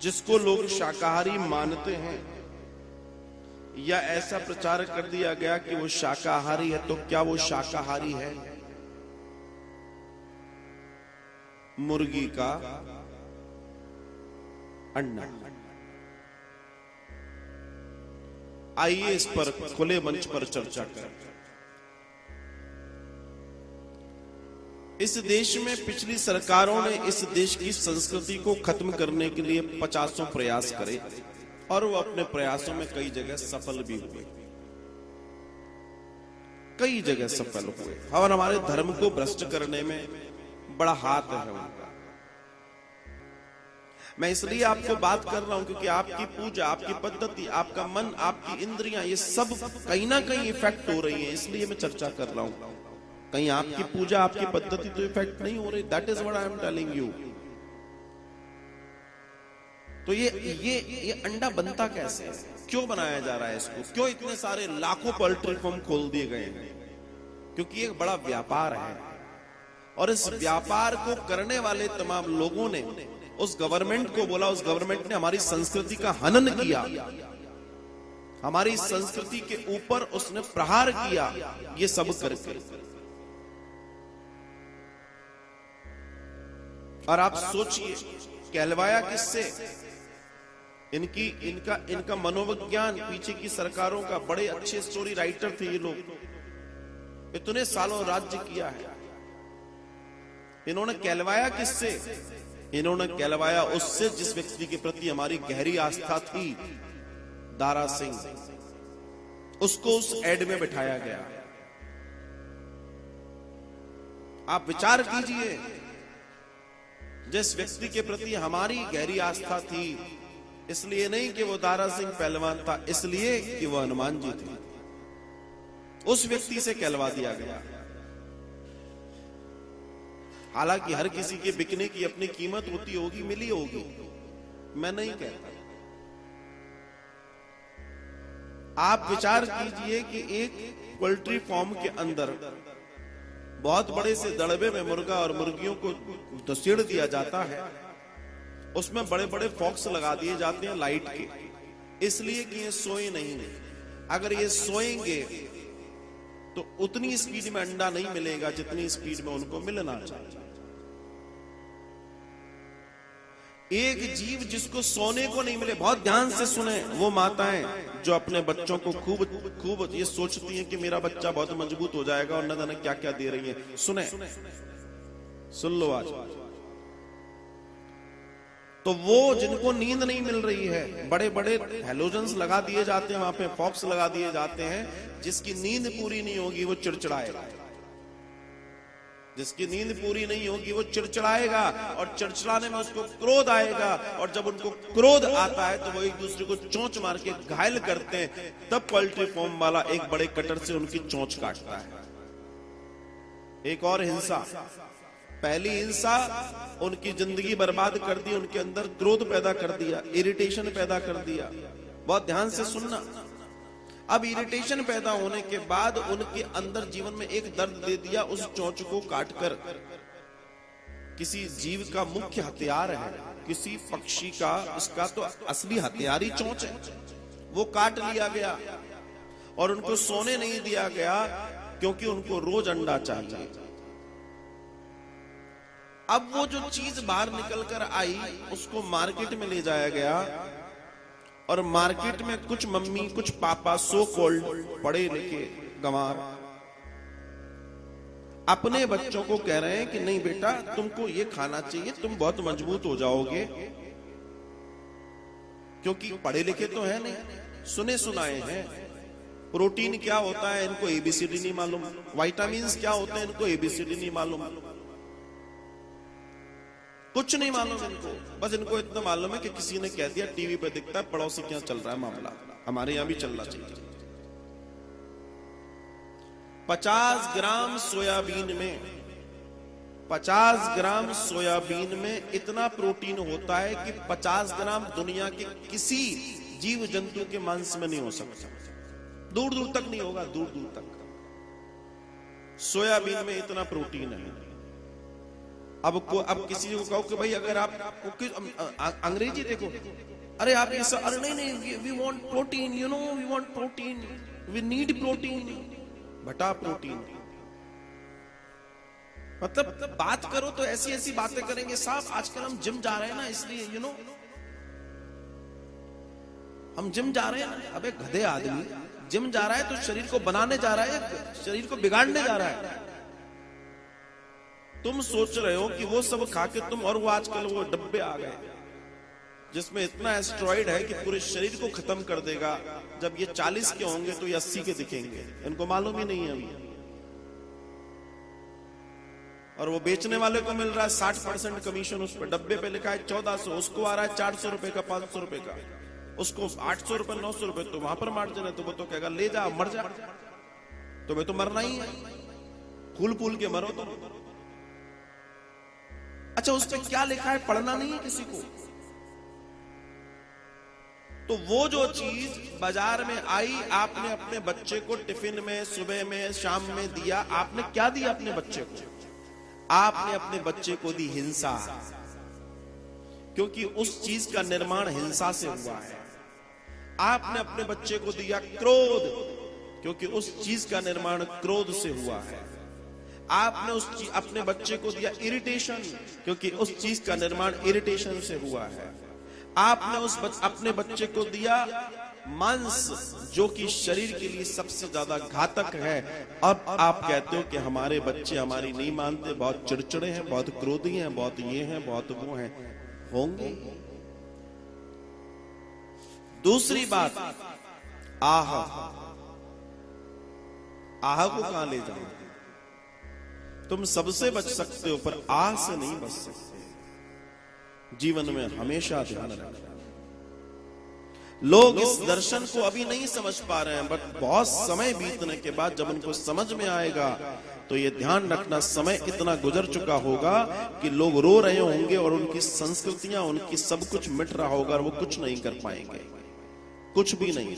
जिसको लोग शाकाहारी मानते हैं, या ऐसा प्रचार कर दिया गया कि वो शाकाहारी है, तो क्या वो शाकाहारी है? मुर्गी का अंडा। आइए इस पर खुले मंच पर चर्चा करें। इस देश में पिछली सरकारों ने इस देश की संस्कृति को खत्म करने के लिए 50 प्रयास करे और वो अपने प्रयासों में कई जगह सफल भी हुए, कई जगह सफल हुए, और हमारे धर्म को भ्रष्ट करने में बड़ा हाथ है उनका। मैं इसलिए आपको बात कर रहा हूं क्योंकि आपकी पूजा, आपकी पद्धति, आपका मन, आपकी इंद्रियां, ये सब कहीं ना कहीं इफेक्ट हो रही है, इसलिए मैं चर्चा कर रहा हूं। कहीं आपकी पूजा, आपकी पद्धति तो इफेक्ट नहीं हो रही। That is what I am telling you. तो ये अंडा बनता कैसे है? क्यों बनाया जा रहा है इसको? क्यों इतने सारे लाखों पोल्ट्री फार्म खोल दिए गए हैं? क्योंकि एक बड़ा व्यापार है, और इस व्यापार को करने वाले तमाम लोगों ने उस गवर्नमेंट को बोला, उस गवर्नमेंट ने हमारी संस्कृति का हनन किया, हमारी संस्कृति के ऊपर उसने प्रहार किया, ये सब करके। और आप सोचिए कहलवाया किससे? इनका मनोविज्ञान, पीछे की सरकारों का, बड़े अच्छे स्टोरी राइटर थे ये लोग, इतने सालों राज्य किया है। इन्होंने कहलवाया किससे? इन्होंने कहलवाया उससे जिस व्यक्ति के प्रति हमारी गहरी आस्था थी, दारा सिंह। उसको उस एड में बिठाया गया। आप विचार कीजिए, जिस व्यक्ति के प्रति हमारी गहरी आस्था थी, इसलिए नहीं कि वो दारा सिंह पहलवान था, इसलिए कि वो हनुमान जी थे, उस व्यक्ति से कहलवा दिया गया। हालांकि हर किसी के बिकने की अपनी कीमत होती होगी, मिली होगी, मैं नहीं कहता। आप विचार कीजिए कि एक पोल्ट्री फार्म के अंदर बहुत बड़े से दड़बे में मुर्गा और मुर्गियों को धुसेड़ दिया जाता है, उसमें बड़े बड़े फॉक्स लगा दिए जाते हैं लाइट के, इसलिए कि ये सोए नहीं। अगर ये सोएंगे तो उतनी स्पीड में अंडा नहीं मिलेगा जितनी स्पीड में उनको मिलना चाहिए। एक जीव जिसको सोने को नहीं मिले, बहुत ध्यान से सुने, वो माताएं जो अपने बच्चों को खूब ये सोचती हैं कि मेरा बच्चा बहुत मजबूत हो जाएगा, और न जाने क्या क्या दे रही हैं। सुन लो आज। तो वो जिनको नींद नहीं मिल रही है, बड़े बड़े हेलोजन्स लगा दिए जाते हैं, वहां पे फॉक्स लगा दिए जाते हैं, जिसकी नींद पूरी नहीं होगी वो चिड़चिड़ाएगा, जिसकी नींद पूरी नहीं होगी वो चिड़चिड़ाएगा, और चिड़चिड़ाने में उसको क्रोध आएगा, और जब उनको क्रोध आता है तो वो एक दूसरे को चोंच मार के घायल करते हैं। तब पोल्ट्री फार्म वाला एक बड़े कटर से उनकी चोंच काटता है। एक और हिंसा, पहली हिंसा उनकी जिंदगी बर्बाद कर दी, उनके अंदर क्रोध पैदा कर दिया, इरिटेशन पैदा कर दिया। बहुत ध्यान से सुनना। अब इरिटेशन पैदा होने के बाद उनके अंदर जीवन में एक दर्द दे दिया, उस चोंच को काटकर। किसी जीव का मुख्य हथियार है, किसी पक्षी का, इसका तो असली हथियार ही चोंच है, वो काट लिया गया। और उनको सोने नहीं दिया गया क्योंकि उनको रोज अंडा चाहिए। अब वो जो चीज बाहर निकल कर आई, उसको मार्केट में ले जाया गया, और मार्केट में कुछ मम्मी, कुछ पापा, सो कॉल्ड पढ़े लिखे गंवार अपने बच्चों को कह रहे हैं कि नहीं बेटा, तुमको ये खाना चाहिए, तुम बहुत मजबूत हो जाओगे। क्योंकि पढ़े लिखे तो है नहीं, सुने सुनाए हैं। प्रोटीन क्या होता है इनको एबीसीडी नहीं मालूम, विटामिन्स क्या होते हैं इनको एबीसीडी नहीं मालूम, कुछ नहीं मालूम इनको। बस इनको इतना मालूम है कि किसी ने कह दिया, टीवी पे दिखता है, पड़ोसी क्या चल रहा है मामला, हमारे यहां भी चलना चाहिए। 50 ग्राम सोयाबीन में, 50 ग्राम सोयाबीन में इतना प्रोटीन होता है कि 50 ग्राम दुनिया के किसी जीव जंतु के मांस में नहीं हो सकता। दूर दूर तक नहीं होगा, दूर दूर तक। सोयाबीन में इतना प्रोटीन है। अब किसी को कहो कि भाई अगर आप अंग्रेजी देखो, अरे आप ये सब, अरे नहीं, we want protein, you know, we want protein, we need protein, बटा प्रोटीन। मतलब बात करो तो ऐसी ऐसी बातें करेंगे। साहब आजकल हम जिम जा रहे हैं ना, इसलिए यू नो हम जिम जा रहे हैं। अबे गधे आदमी, जिम जा रहा है तो शरीर को बनाने जा रहा है, शरीर को बिगाड़ने जा रहा है। तुम सोच रहे हो कि वो सब खा के तुम, और वो आजकल वो डब्बे आ गए जिसमें इतना एस्टेरॉइड है कि पूरे शरीर को खत्म कर देगा। जब ये 40 के होंगे तो ये 80 के दिखेंगे, इनको मालूम ही नहीं है अभी। और वो बेचने वाले को मिल रहा है 60% कमीशन उस पर। डब्बे पे लिखा है 1400, उसको आ रहा है 400 रुपए का, 500 रुपए का, उसको 800 रुपए, 900 रुपए। तो वहां पर मार्जिन है, तो वो तो कहेगा ले जा, मर जा, तुम्हें तो मरना ही है, फूल फूल के मरो तुम। अच्छा, उस पर क्या लिखा है पढ़ना नहीं है किसी को। तो वो जो चीज बाजार में आई, आपने अपने बच्चे को टिफिन में, सुबह में, शाम में दिया, आपने क्या दिया अपने बच्चे को? आपने अपने बच्चे को दी हिंसा, क्योंकि उस चीज का निर्माण हिंसा से हुआ है। आपने अपने बच्चे को दिया क्रोध, क्योंकि उस चीज का निर्माण क्रोध से हुआ है। आपने अपने बच्चे को दिया इरिटेशन, क्योंकि उस चीज का निर्माण इरिटेशन से हुआ है। आपने अपने बच्चे को दिया मांस, जो कि शरीर के लिए सबसे ज्यादा घातक है। अब आप कहते हो कि हमारे बच्चे हमारी नहीं मानते, बहुत चिड़चिड़े हैं, बहुत क्रोधी हैं, बहुत ये हैं, बहुत वो हैं। होंगे। दूसरी बात, आह को कहां ले जाओ? तुम सबसे बच सकते हो, पर आह से नहीं बच सकते। जीवन में हमेशा ध्यान रखना। लोग इस दर्शन को अभी नहीं समझ पा रहे हैं, बट बहुत समय बीतने के बाद जब उनको समझ में आएगा तो ये ध्यान रखना, समय इतना गुजर चुका होगा कि लोग रो रहे होंगे और उनकी संस्कृतियां, उनकी सब कुछ मिट रहा होगा और वो कुछ नहीं कर पाएंगे, कुछ भी नहीं।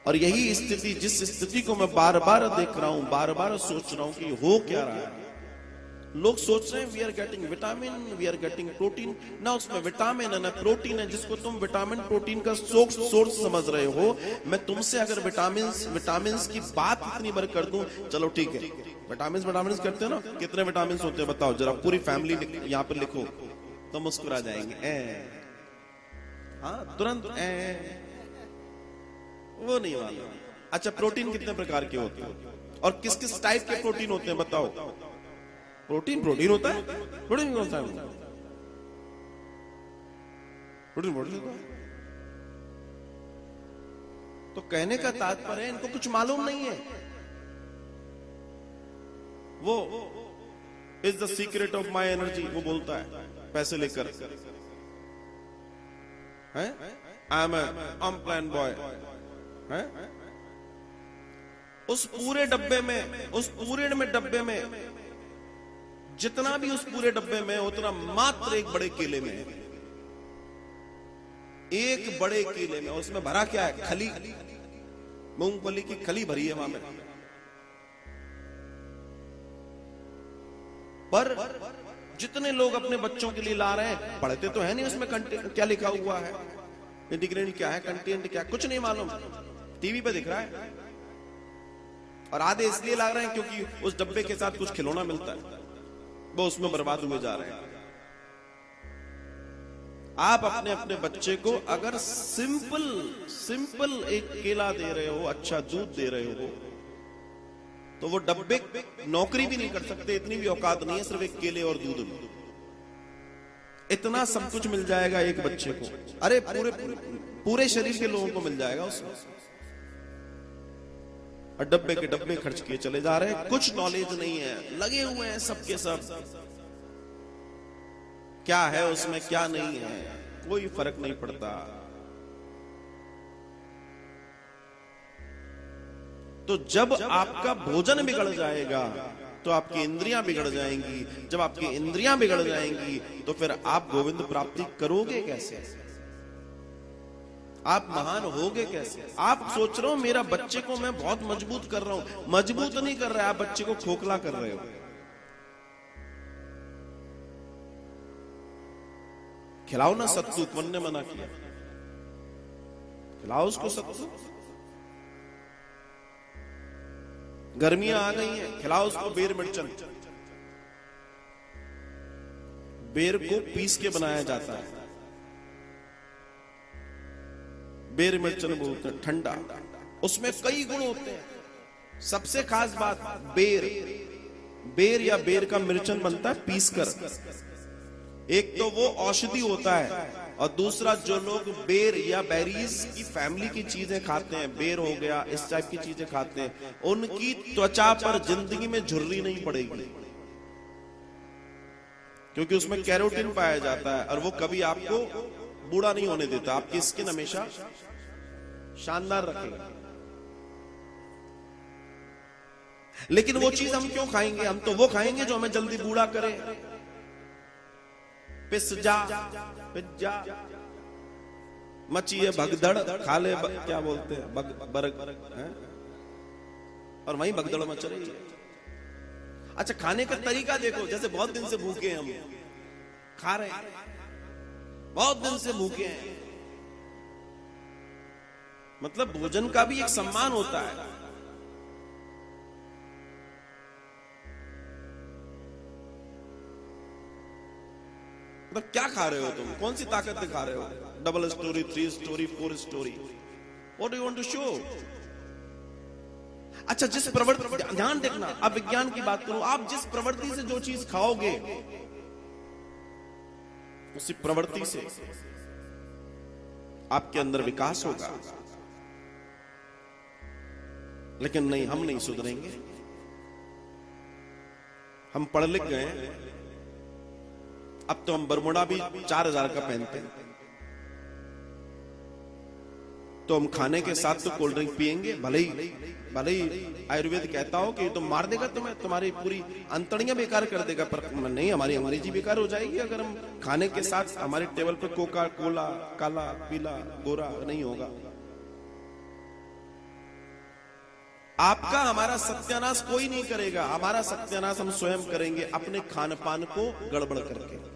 और यही स्थिति, जिस स्थिति को मैं बार बार देख रहा हूं, बार बार सोच रहा हूं कि हो क्या रहा है। लोग सोच रहे हैं we are getting vitamin, we are getting protein. ना उसमें विटामिन है ना प्रोटीन है, जिसको तुम विटामिन प्रोटीन का सोर्स समझ रहे हो। मैं तुमसे अगर विटामिन की बात इतनी बार कर दूं, चलो ठीक है, विटामिन करते हो ना, कितने विटामिन होते हैं बताओ जरा, पूरी फैमिली यहां पर लिखो तो मुस्कुरा जाएंगे। हाँ तुरंत वो नहीं मालूम। अच्छा, प्रोटीन कितने प्रकार के होते हैं और किस किस टाइप के प्रोटीन होते हैं बताओ? प्रोटीन होता है, प्रोटीन होता है, प्रोटीन होता है। तो कहने का तात्पर्य है इनको कुछ मालूम नहीं है। वो is the secret of my energy, वो बोलता है पैसे लेकर, आई एम अनप्लान बॉय। उस पूरे डब्बे में जितना भी उस पूरे डब्बे में, उतना मात्र एक बड़े केले में है। एक बड़े केले में, उसमें भरा क्या है? खली, मूंगफली की खली भरी है वहां में। पर जितने लोग अपने बच्चों के लिए ला रहे हैं, पढ़ते तो है नहीं उसमें कंटेंट क्या लिखा हुआ है, इंटीग्रेंट क्या है, कंटेंट क्या, कुछ नहीं मालूम, टीवी पे दिख रहा है। और आधे इसलिए ला रहे हैं क्योंकि उस डब्बे के साथ कुछ खिलौना मिलता है, वो उसमें बर्बाद हुए जा रहे हैं। आप अपने अपने बच्चे को अगर सिंपल एक केला दे रहे हो, अच्छा दूध दे रहे हो, तो वो डब्बे नौकरी भी नहीं कर सकते, इतनी भी औकात नहीं है सिर्फ एक केले और दूध में। इतना सब कुछ मिल जाएगा एक बच्चे को, अरे पूरे शरीर के लोगों को मिल जाएगा उसमें। और डब्बे के डब्बे खर्च किए चले जा रहे हैं, कुछ नॉलेज नहीं है, लगे हुए हैं सबके सब। क्या है उसमें क्या नहीं है, कोई फर्क नहीं पड़ता। तो जब आपका भोजन बिगड़ जाएगा तो आपकी इंद्रियां बिगड़ जाएंगी। जब आपकी इंद्रियां बिगड़ जाएंगी तो फिर आप गोविंद प्राप्ति करोगे कैसे? आप महान होगे कैसे? आप सोच रहे हो मेरा बच्चे को मैं बहुत मजबूत कर रहा हूं, मजबूत नहीं कर रहा है, आप बच्चे को खोखला कर रहे हो। खिलाओ ना सत्तू, कौन ने मना किया? खिलाओ उसको सत्तू। गर्मियां आ गई हैं, खिलाओ उसको बेर मिर्चन। बेर को पीस के बनाया जाता है, बेर मिर्चन बोलते हैं, ठंडा। उसमें कई गुण होते हैं। सबसे खास बात, बेर या बेर का मिर्चन बनता है पीस कर। एक तो वो औषधि होता है, और दूसरा जो लोग बेर या बेरीज की फैमिली की चीजें खाते हैं, बेर हो गया, इस टाइप की चीजें खाते हैं, उनकी त्वचा पर जिंदगी में झुर्री नहीं पड़ेगी, क्योंकि उसमें कैरोटीन पाया जाता है और वो कभी आपको बूढ़ा नहीं होने देता, आपकी स्किन हमेशा शानदार रखेगा। लेकिन वो चीज हम क्यों खाएंगे? हम तो वो खाएंगे जो हमें जल्दी बूढ़ा करे। पिज्जा, मची है भगदड़, खा ले क्या बोलते हैं, बर्गर है? और वहीं भगदड़ मच रही है। अच्छा, खाने का तरीका देखो, जैसे बहुत दिन से भूखे हैं, हम खा रहे हैं, बहुत दिन से भूखे हैं। मतलब भोजन का भी एक सम्मान होता है। मतलब क्या खा रहे हो तुम? कौन सी ताकत दिखा रहे हो? Double storey, 3 storey, 4 storey, what do you want to show? अच्छा, जिस प्रवृत्ति, ध्यान देखना, अब विज्ञान की बात करूं, आप जिस प्रवृत्ति से जो चीज खाओगे, उसी प्रवृत्ति से आपके अंदर विकास होगा। लेकिन नहीं, हम नहीं सुधरेंगे। हम पढ़ लिख गए, अब तो हम बरमुडा भी 4000 का पहनते हैं, तो हम खाने के साथ तो कोल्ड ड्रिंक पिएंगे, भले ही आयुर्वेद कहता हो कि तो मार देगा तुम्हें, तुम्हारी पूरी अंतड़ियां बेकार कर देगा, पर नहीं, हमारी अंग्रेजी बेकार हो जाएगी अगर हम खाने के साथ हमारे टेबल पर कोका कोला, काला पीला गोरा नहीं होगा। आपका हमारा सत्यानाश कोई नहीं करेगा, हमारा सत्यानाश हम स्वयं करेंगे अपने खान पान को गड़बड़ करके।